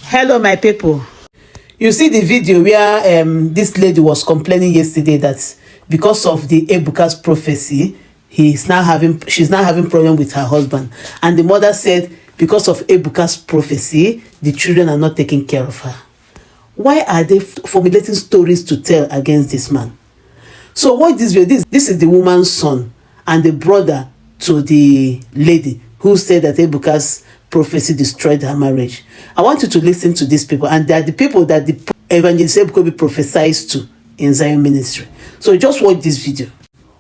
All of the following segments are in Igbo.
Hello, my people. You see the video where this lady was complaining yesterday that because of the Ebuka's prophecy, she's now having problem with her husband, and the mother said because of Ebuka's prophecy, the children are not taking care of her. Why are they formulating stories to tell against this man? So watch this video. This is the woman's son and the brother to the lady who said that Ebuka's prophecy destroyed her marriage. I want you to listen to these people, and they are the people that the evangelist Ebuka Obi prophesies to in Zion ministry. So just watch this video.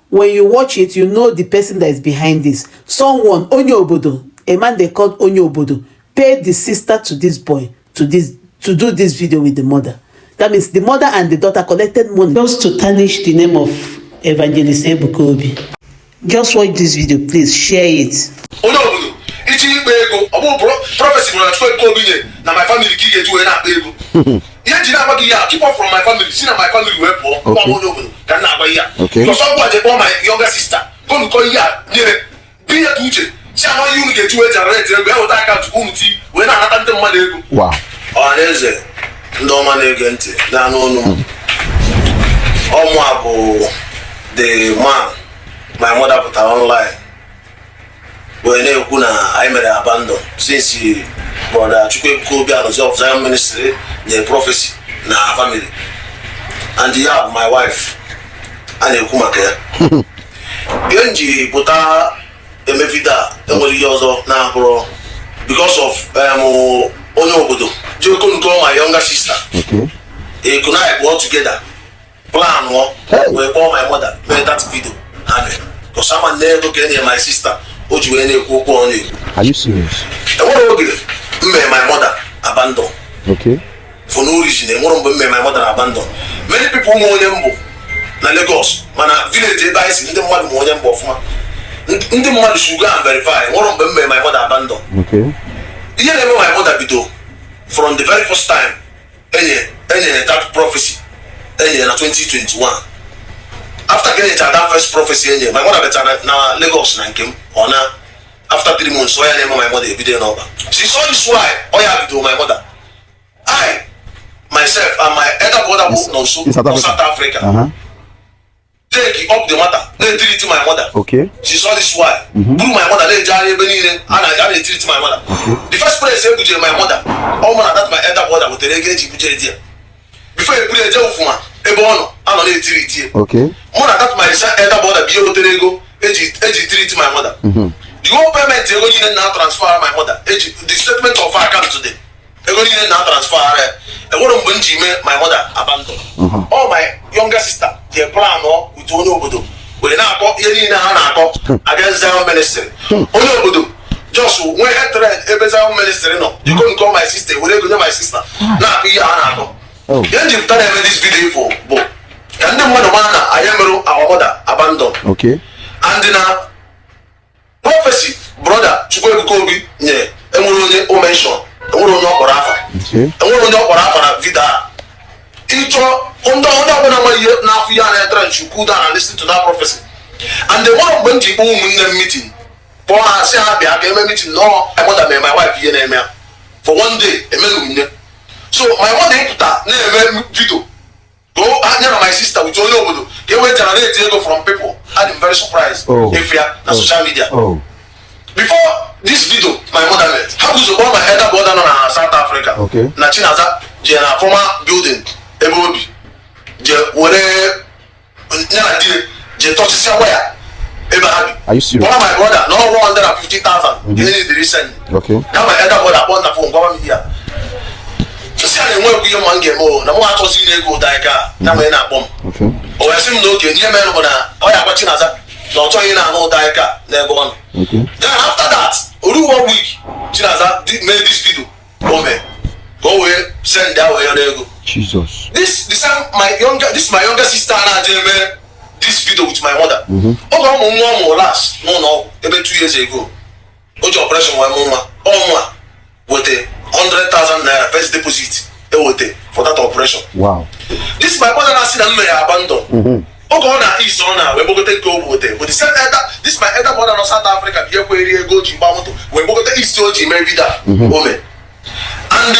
When you watch it, you know the person that is behind this. Someone, onyeobodo, a man they called onyeobodo, paid the sister to this boy to do this video with the mother. That means the mother and the daughter collected money just to tarnish the name of evangelist Ebuka Obi. Just watch this video, please share it. Prophecy na my family get to na ego. Keep up from my family. See my family we okay. Because my younger sister. Go to call ya near be a tuche. See how you get to generate we have account to umti when I had them money. Wow. Oneze ndo mane gente na no. The man my mother put her online. When I made an abandon since brother Ebuka Obi and of Zion ministry, the prophecy na family, and yeah, my wife and Ekumake. Genji puta emevida emoli yozo na bro because of onyeobodo. You couldn't call my younger sister. Okay. They could not work together. Plan we call my mother made that video. Amen. Because someone never get near my sister. Are you serious? My mother abandoned. Okay. For no reason, my mother abandoned. Many people know them na Lagos. Mana village guys in the mother know them in the mother sugar and verify. My mother abandoned. Okay. You never my mother bido from the very first time. Any that prophecy. Any in 2021. After getting that first prophecy, my mother better na Lagos na came on after 3 months. So I name my mother be there number. She saw this why I have to my mother. I myself and my elder brother also in South Africa. Take up the matter. They treat my mother. Okay. She saw this why. Through my mother, they jarred and I treat my mother. The first place I put my mother. Oh man, that my elder brother with the engage before you put a job for me. Okay. More than that, my elder brother be able to go. Treat my mother. The whole payment you going now transfer my mother. The statement of account today. You going now transfer. My mother abandoned. All my younger sister, they plan with onyeobodo. We now go against Zion ministry. Onyeobodo just when I tried Zion ministry no. You couldn't call my sister. We go my sister. Now be oh. You tell them this video for both. And then I am our mother abandoned. Okay. And then prophecy, brother, Ebuka Obi, yeah, and we mention, and we don't know what happened. And we don't know what happened. Vida. Each under now for you and you could and listen to that prophecy. And the one when the in the meeting, for I say happy, I came a meeting. No, I want to my wife here for one day, a minute. So my mother put that name video. Go and my sister with onyeobodo. They went generate ego from people. I'm very surprised. If you are on social media. Before this video, my mother met. How was all my elder brother in South Africa? Okay. Na Chinaza, je na former building, Ebuka Obi. Je were na je touch somewhere. Are you serious? One of my brother, no 150,000. He need the recent. Okay. Now my elder brother bought the phone, government media. See how they work with your man game. Now what was in the go daika? Now we na bomb. Okay. Oh, I seem no okay. Near man, oh yeah, watching us. Not trying to know daika. Never on. Okay. Then after that, only 1 week, Chinaza made this video. Oh man, go away, send that way. There go. Jesus. This my younger sister and I this video with my mother. Oh, no, last no, about 2 years ago. Oh, your operation my mama. Oh, with a 100,000 naira first deposit for that operation. Wow. This my mother has seen them abandoned. Oh, go on east on now. We go take over with it. But the same elder, this my elder brother in South Africa. Here we go to Bamoto. We go to east on Jimmy Vida. And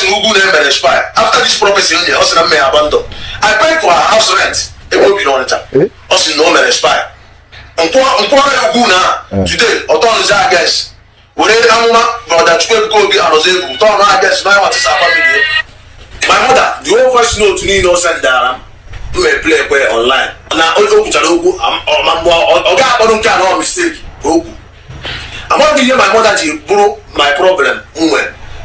also no good name and spy. After this prophecy, also may abandon. I pay for her house rent. It will be on it. Also no man spy. Today, authorities are against. When they come brother Ebuka Obi and Ozebu, don't against now what is our family. My mother, the whole voice note to me no send down. Do a play online. Now all open to logo. I don't care no mistake. I'm not giving my mother to borrow my problem.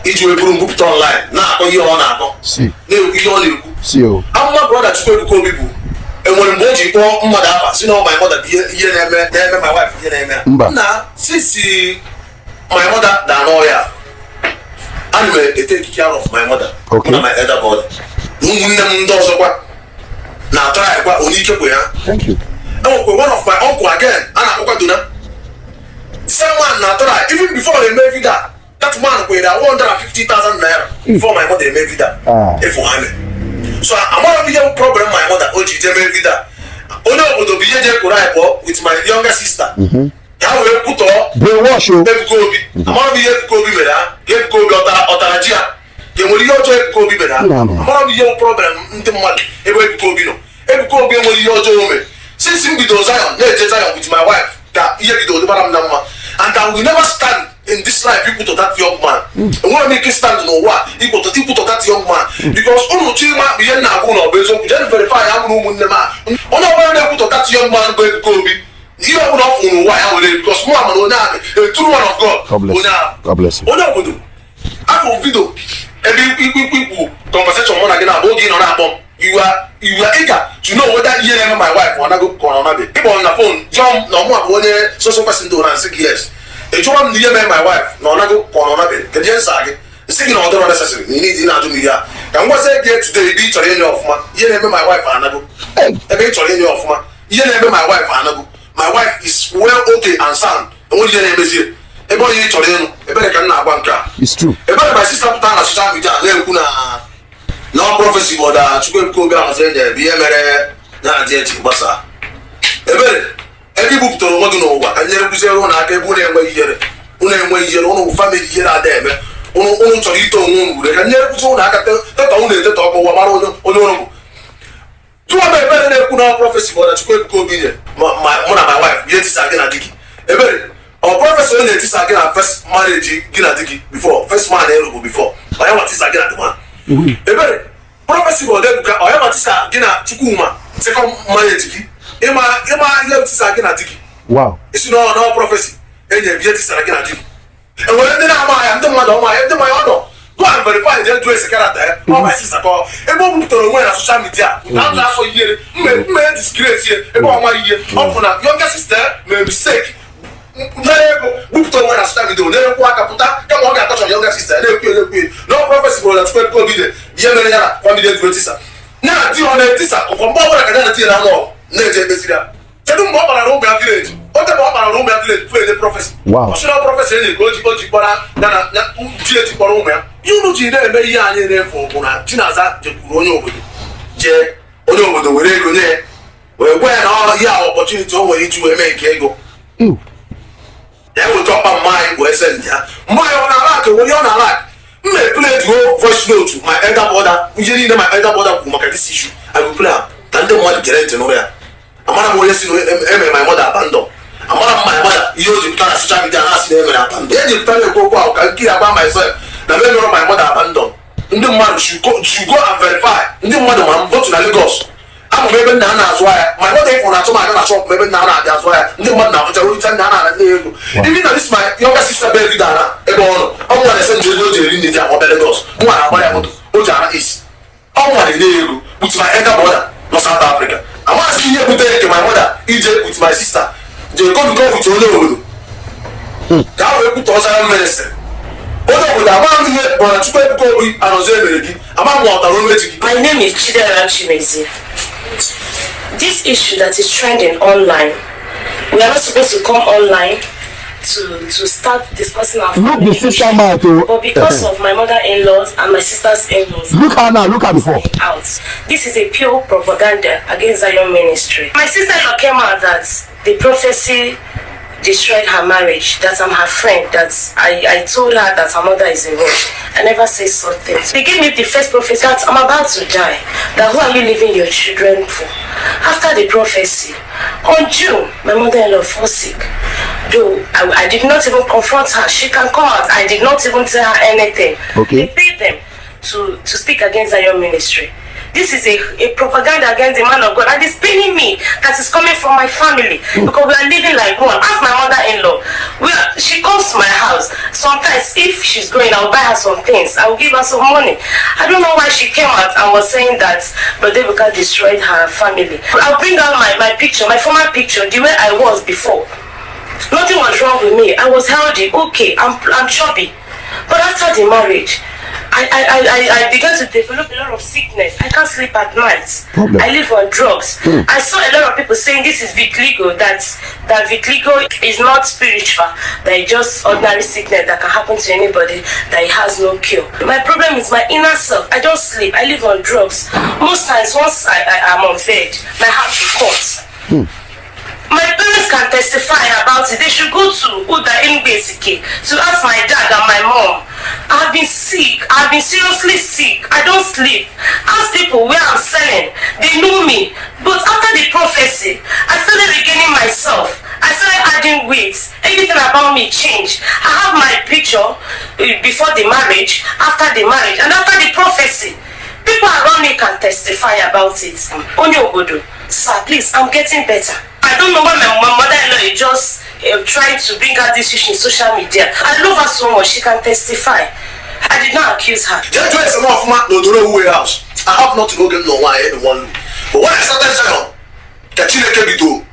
If you will book online, now you on now. See. You only See you. I'm my brother Ebuka Obi. And when Boji or mother, you know my mother, my wife, now, since my mother, Danoya, I'm taking care of my mother. Okay. My elder brother. Now try what Thank you. Oh, one of my uncle again, Anna. Someone now try, even before they made that man with 150,000 naira before my mother made that. If so I'm gonna be a problem my mother Oji made that. Onyeobodo be with my younger sister. I will put up brainwash you. Ebuka Obi. I'm gonna be Ebuka Obi mera. Ebuka Obi otarajia. You will your Ebuka Obi mera. I'm gonna be your problem in the money. Ebuka Obi no. Ebuka Obi will your job. Since we do Zion, Zion with my wife. That here we do the bottom number. And that we never stand in this life equal to that young man. And want to make it stand in what equal to that young man. Because Chima be na go no bezo we just verify am no mun nema. Ono wa na equal to that young man go be. You are not on why I will because more man na the true one of God. God bless you. Ono obodo. After video every conversation one again about you na bomb. You are eager to know whether you and my wife wanna go corona. People on the phone, jump no more one so person do and 6 years. A job near my wife, no go corona. The yes sage, singing all the necessary. You need to me here. And what's I get today be to any of my you never my wife and go. A bit to any of my you never my wife and go. My wife is well okay and sound. And what you name is here. A boy you to a better can not banker. It's true. A better my sister put on a social media, no prophecy but Ebuka Obi am saying there be emere na je ti gbasa ebe every book to mo no wa kan yere buse ro na ka ebu na enwe yere unu family yere ada eme unu chori ito onwu re kan yere buse na aka teta unu eteta ọkọ wa mara onye tu wa ebe na ekwu na prophecy but Ebuka Obi ye my wife ye ti sa na digi ebe or prophecy na ti sa na first marriage gina digi before first man na before I want ti sa na the man Ebere, prophecy for Ebuka, or ever tisa gina Chukuma, second marriage gi. Ema ye tisa gina digi. Wow. It's no prophecy. Enye ye tisa gina digi. And when they na ma am the mother my honor. Go and verify the address character. Oh my sister call. Ebo to no na social media. Now last for year. Me disgrace here. Ebo ma year. Of na younger sister may mistake. Book to one as time do. Never walk up. Come on, I touch your younger sister. No prophecy for that Ebuka Obi. Yemenya family advertiser. Na ti on advertiser. Ko mbo wala kana ti na mo. Na je besira. Sedu mbo para no be village. O te mbo para no be village for the prophecy. Wow. So na prophecy ni go ji para na ti ti para mo ya. You know ji na eme ihe anye na efo bụ na Chinaza je kwuru onye obodo were ego nye. We gwa na ya opportunity o nwere iji eme nke ego. They will drop on my send ya. My on a lack, when you're on a lack. May play to go voice note to my elder brother. Usually, my elder brother will make this issue. I will play up. And don't want to get into nowhere. I'm not going to my mother abandoned. I'm not my mother. You use the kind of social media and ask them abandoned. Then you tell me, go out, I care about myself. The member of my mother abandoned. In the man should go and verify. In the mother, I'm going to Lagos. I'm maybe Nana as well. My mother for not to my shop, maybe Nana as well. The one now, which I will tell Nana and Diego. Even though this is my younger sister, Baby Dana, Ebon, I want to send you to the India or Lagos. One I want to Ojana is. I want to Diego, with my elder brother, no South Africa. I want to see you with my mother, EJ, with my sister. They go with your little. That will put us on medicine. My name is Chidera Chimezi. This issue that is trending online, we are not supposed to come online to start discussing our family issues. But because of my mother-in-laws and my sister's in-laws, look her now, look her before. This is a pure propaganda against Zion ministry. My sister-in-law came out that the prophecy destroyed her marriage, that I'm her friend, that I told her that her mother is a witch. I never say something. They gave me the first prophecy that I'm about to die. That who are you leaving your children for? After the prophecy, on June, my mother-in-law fell sick. Though I did not even confront her. She can come out. I did not even tell her anything. Okay. They paid them to speak against Zion ministry. This is a propaganda against the man of God, and it's paining me that is coming from my family because we are living like one. Ask my mother-in-law. She comes to my house. Sometimes, if she's going, I'll buy her some things. I will give her some money. I don't know why she came out and was saying that Brother Ebuka destroyed her family. I'll bring out my picture, my former picture, the way I was before. Nothing was wrong with me. I was healthy, okay, I'm chubby. But after the marriage, I began to develop a lot of sickness. I can't sleep at night. Problem. I live on drugs. I saw a lot of people saying this is vitiligo, that vitiligo is not spiritual, that it's just ordinary sickness that can happen to anybody, that it has no cure. My problem is my inner self. I don't sleep. I live on drugs. Most times, once I'm on bed, my heart will cut. My parents can testify about it. They should go to Uda Ingbesike to ask my dad and my mom. I've been sick. I've been seriously sick. I don't sleep. Ask people where I'm selling. They know me. But after the prophecy, I started regaining myself. I started adding weight. Everything about me changed. I have my picture before the marriage, after the marriage, and after the prophecy. People around me can testify about it. Onyeobodo, sir, please, I'm getting better. I don't know why my mother-in-law is just trying to bring out this issue in social media. I love her so much, she can testify. I did not accuse her. Just do some of my no warehouse. I have not to go get no one anyone. But when I started saying,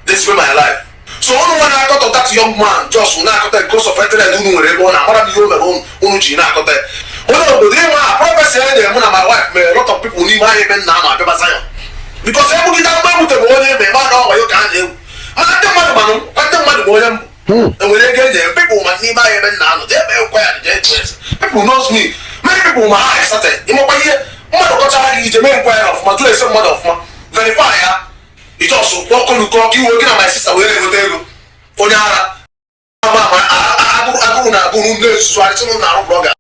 this is my life. So only when I got to that young man, just when I got the course of entering and doing whatever, and I'm going home, Unuji, I got there. Prophecy, my wife, a lot of people need my even now, my paper sign. Because I put it down with the boy, man, all you can't do. I don't want to and when they get there, people might need my even now. They're very quiet. People knows me. Many people my eyes started. In my way, mother got to the main choir of my place, some mother of my verify. It also walk on the clock. You working on my sister where they go. For now, I go now, so I don't know, brother.